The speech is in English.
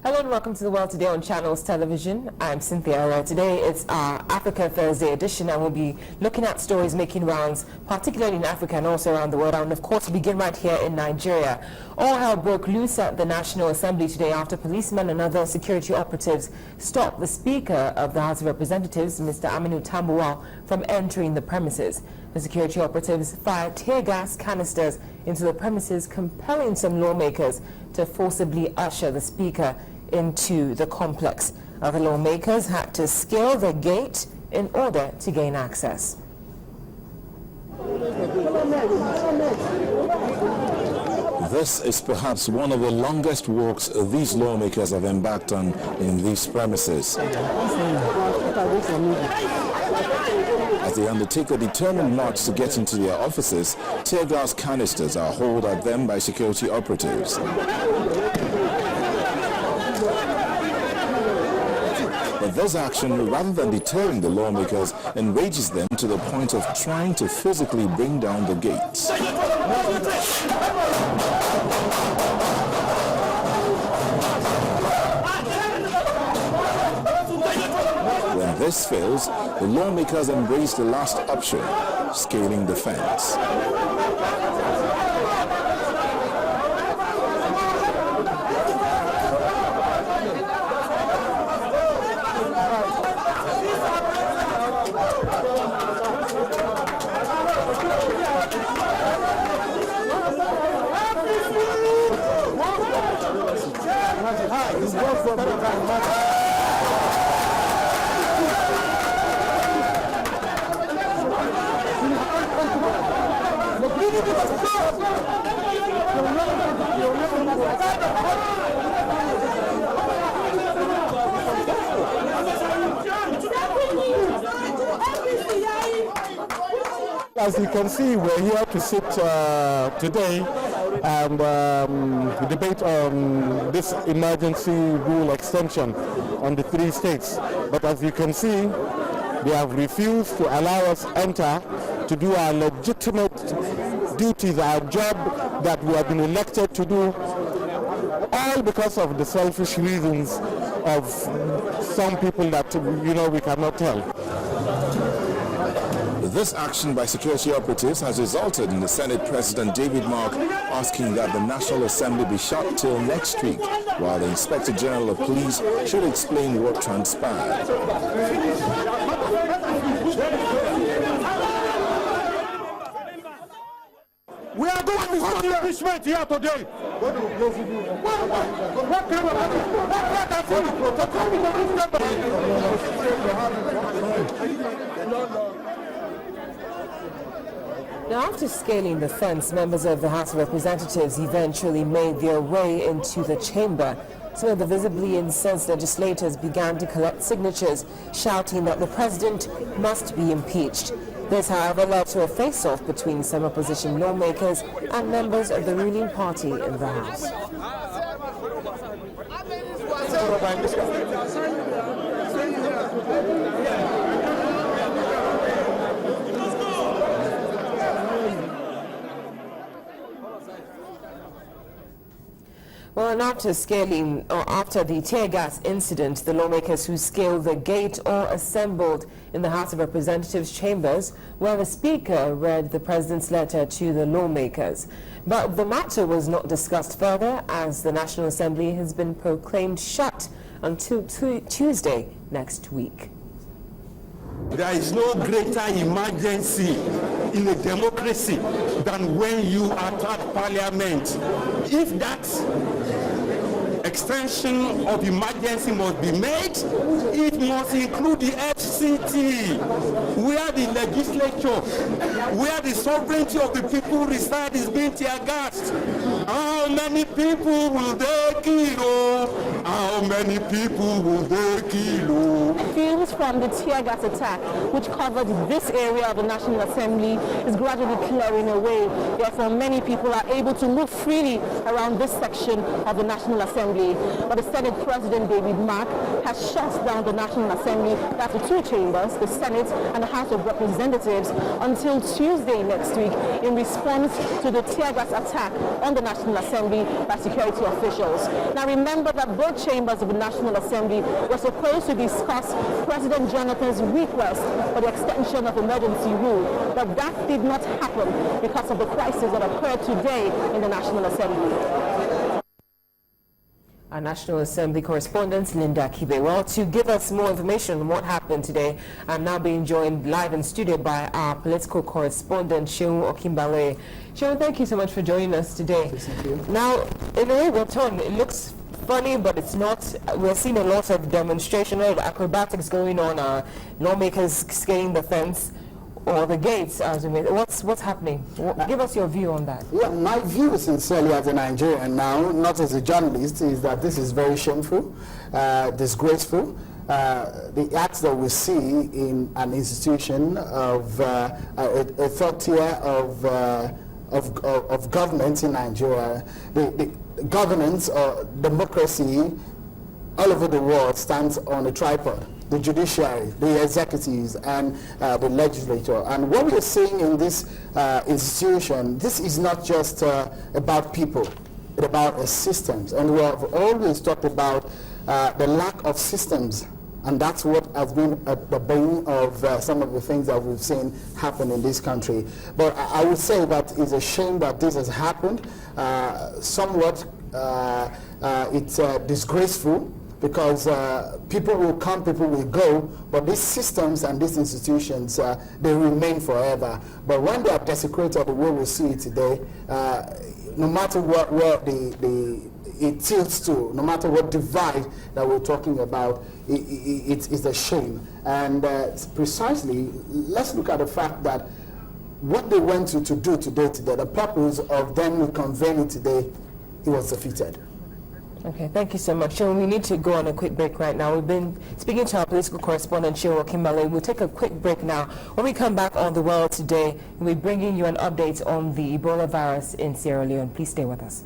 Hello and welcome to the World Today on Channels Television. I'm Cynthia. Today it's our Africa Thursday edition, and we'll be looking at stories making rounds, particularly in Africa and also around the world. And of course, we begin right here in Nigeria. All hell broke loose at the National Assembly today after policemen and other security operatives stopped the Speaker of the House of Representatives, Mr. Aminu Tambuwal, from entering the premises. The security operatives fired tear gas canisters into the premises, compelling some lawmakers to forcibly usher the Speaker into the complex. Other lawmakers had to scale the gate in order to gain access. This is perhaps one of the longest walks these lawmakers have embarked on in these premises, as they undertake a determined march to get into their offices. Tear gas canisters are hurled at them by security operatives. But this action, rather than deterring the lawmakers, enrages them to the point of trying to physically bring down the gates. When this fails, the lawmakers embrace the last option, scaling the fence. As you can see, we're here to sit today and debate on this emergency rule extension on the 3 states. But as you can see, they have refused to allow us enter to do our legitimate duties, our job that we have been elected to do, all because of the selfish reasons of some people that, we cannot tell. This action by security operatives has resulted in the Senate President David Mark asking that the National Assembly be shut till next week, while the Inspector General of Police should explain what transpired. We are doing this impeachment here today. Now, after scaling the fence, members of the House of Representatives eventually made their way into the chamber. Some of the visibly incensed legislators began to collect signatures, shouting that the president must be impeached. This, however, led to a face-off between some opposition lawmakers and members of the ruling party in the House. Well, and after the tear gas incident, the lawmakers who scaled the gate all assembled in the House of Representatives chambers, where the Speaker read the President's letter to the lawmakers. But the matter was not discussed further, as the National Assembly has been proclaimed shut until Tuesday next week. There is no greater emergency in a democracy than when you attack Parliament. If that extension of emergency must be made, it must include the FCT, where the legislature, where the sovereignty of the people reside, is being tear-gassed. How many people will they kill? How many people will they kill? Fumes from the tear gas attack, which covered this area of the National Assembly, is gradually clearing away. Therefore, many people are able to move freely around this section of the National Assembly. Assembly. But the Senate President David Mark has shut down the National Assembly, that's the two chambers, the Senate and the House of Representatives, until Tuesday next week in response to the tear gas attack on the National Assembly by security officials. Now remember that both chambers of the National Assembly were supposed to discuss President Jonathan's request for the extension of emergency rule, but that did not happen because of the crisis that occurred today in the National Assembly. Our National Assembly correspondent, Linda Kibe. Well, to give us more information on what happened today, I'm now being joined live in studio by our political correspondent, Shehu Okimbale. Shehu, thank you so much for joining us today. Thank you. Now, in a way, we're torn. It looks funny, but it's not. We're seeing a lot of demonstration, a lot of acrobatics going on, lawmakers scaling the fence or the gates, as we may. What's happening? Give us your view on that. Yeah, my view, sincerely, as a Nigerian now, not as a journalist, is that this is very shameful, disgraceful. The acts that we see in an institution of a third tier of government in Nigeria, the governance or democracy all over the world stands on a tripod. The judiciary, the executives, and the legislature. And what we're seeing in this institution, this is not just about people, it's about systems. And we have always talked about the lack of systems. And that's what has been at the bane of some of the things that we've seen happen in this country. But I would say that it's a shame that this has happened. Somewhat, it's disgraceful, because people will come, people will go, but these systems and these institutions, they remain forever. But when they are desecrated the way we see it today, no matter where it tilts to, no matter what divide that we're talking about, it's a shame. And precisely, let's look at the fact that what they went to do today, the purpose of them reconvening today, it was defeated. Okay, thank you so much. Shehu, we need to go on a quick break right now. We've been speaking to our political correspondent, Shehu Okimbale. We'll take a quick break now. When we come back on The World Today, we'll be bringing you an update on the Ebola virus in Sierra Leone. Please stay with us.